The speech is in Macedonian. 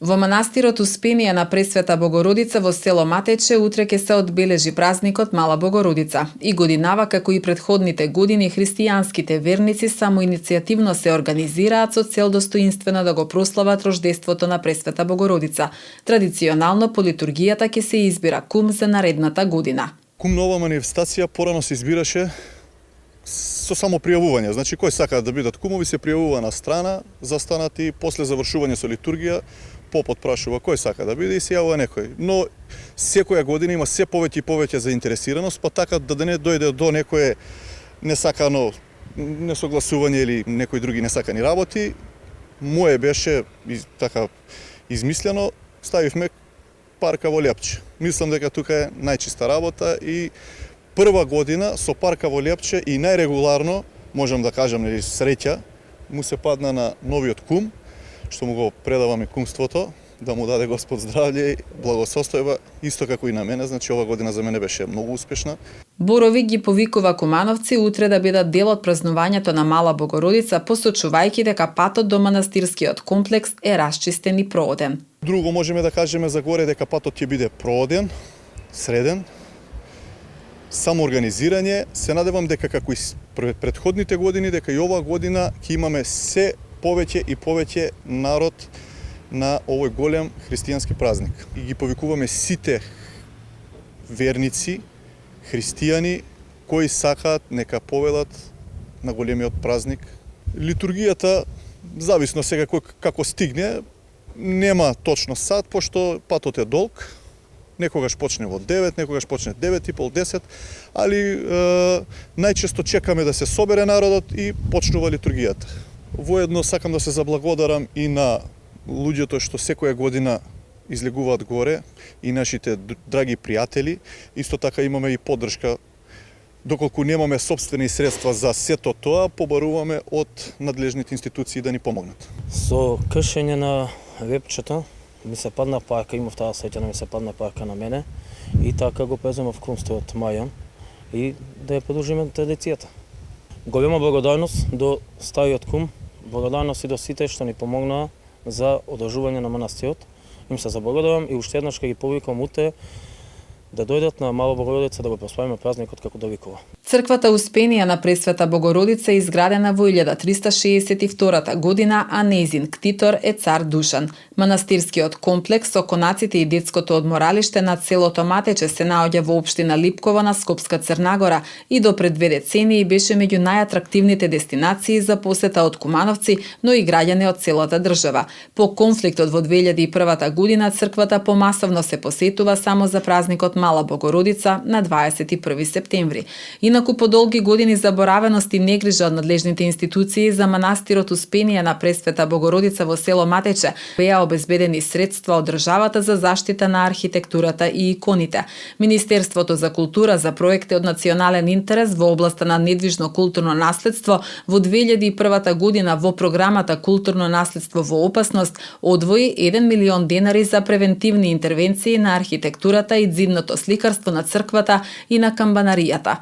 Во манастирот Успение на Пресвета Богородица во село Матече утре ќе се одбележи празникот Мала Богородица. И годинава, како и претходните години, христијанските верници самоиницијативно се организираат со цел достоинствено да го прослават рождеството на Пресвета Богородица. Традиционално по литургијата ќе се избира кум за наредната година. Кум на ова манифестација порано се избираше со само пријавување. Значи, кој сака да бидат кумови се пријавува на страна, застанати, после завршување со литургија, попот прашува кој сака да биде и се јавува некој. Но секоја година има се повеќе и повеќе заинтересираност, па така да не дојде до некое несакано несогласување или некои други несакани работи. Мое беше така измислено, ставивме парка во Лјапче. Мислам дека тука е најчиста работа и прва година со парка во Лјапче и најрегуларно, можам да кажам, среќа, му се падна на новиот кум, што му го предаваме кумството, да му даде Господ здравје и благосостојба, исто како и на мене, значи ова година за мене беше многу успешна. Боровик ги повикува кумановци утре да бидат дел од празнувањето на Мала Богородица, посочувајќи дека патот до манастирскиот комплекс е расчистен и прооден. Друго можеме да кажеме за горе дека патот ќе биде прооден, среден, самоорганизирање. Се надевам дека како и претходните години, дека и оваа година ќе имаме се повеќе и повеќе народ на овој голем христијански празник. И ги повикуваме сите верници, христијани, кои сакаат нека поведат на големиот празник. Литургијата, зависно сега како стигне, нема точно сат, пошто патот е долг. Некогаш почне во 9, некогаш почне 9:30, 10, али најчесто чекаме да се собере народот и почнува литургијата. Воедно сакам да се заблагодарам и на луѓето што секоја година излегуваат горе, и нашите драги пријатели. Исто така имаме и поддршка. Доколку немаме собствени средства за сето тоа, побаруваме од надлежните институции да ни помогнат. Со кршење на вепчето ми се падна парка, имав таа среќа да ми се падна парка на мене и така го преземав кумство од Мајан и да ја продолжиме традицијата. Голема благодарност до стариот кум, благодарност и до сите што ни помогнаа за одржување на манастирот. Им се заблагодарам и уште еднаш ќе ги повикам утре да дојдат на Мала Богородица да го прославиме празникот како довикува. Црквата Успение на Пресвета Богородица е изградена во 1362 година, а нејзин ктитор е цар Душан. Манастирскиот комплекс со конаците и детското одморалиште на селото Матече се наоѓа во општина Липково на Скопска Црнагора и до пред 2 децении беше меѓу најатрактивните дестинации за посета од кумановци, но и граѓани од целата држава. По конфликтот во 2001 година црквата помасовно се посетува само за празникот Мала Богородица на 21 септември. Инаку по долги години заборавеност и негрижа од надлежните институции за манастирот Успение на Пресвета Богородица во село Матече беа обезбедени средства од државата за заштита на архитектурата и иконите. Министерството за култура за проекти од национален интерес во областа на недвижно културно наследство во 2001 година во програмата Културно наследство во опасност одвои 1 милион денари за превентивни интервенции на архитектурата и дзидното сликарство на црквата и на камбанаријата.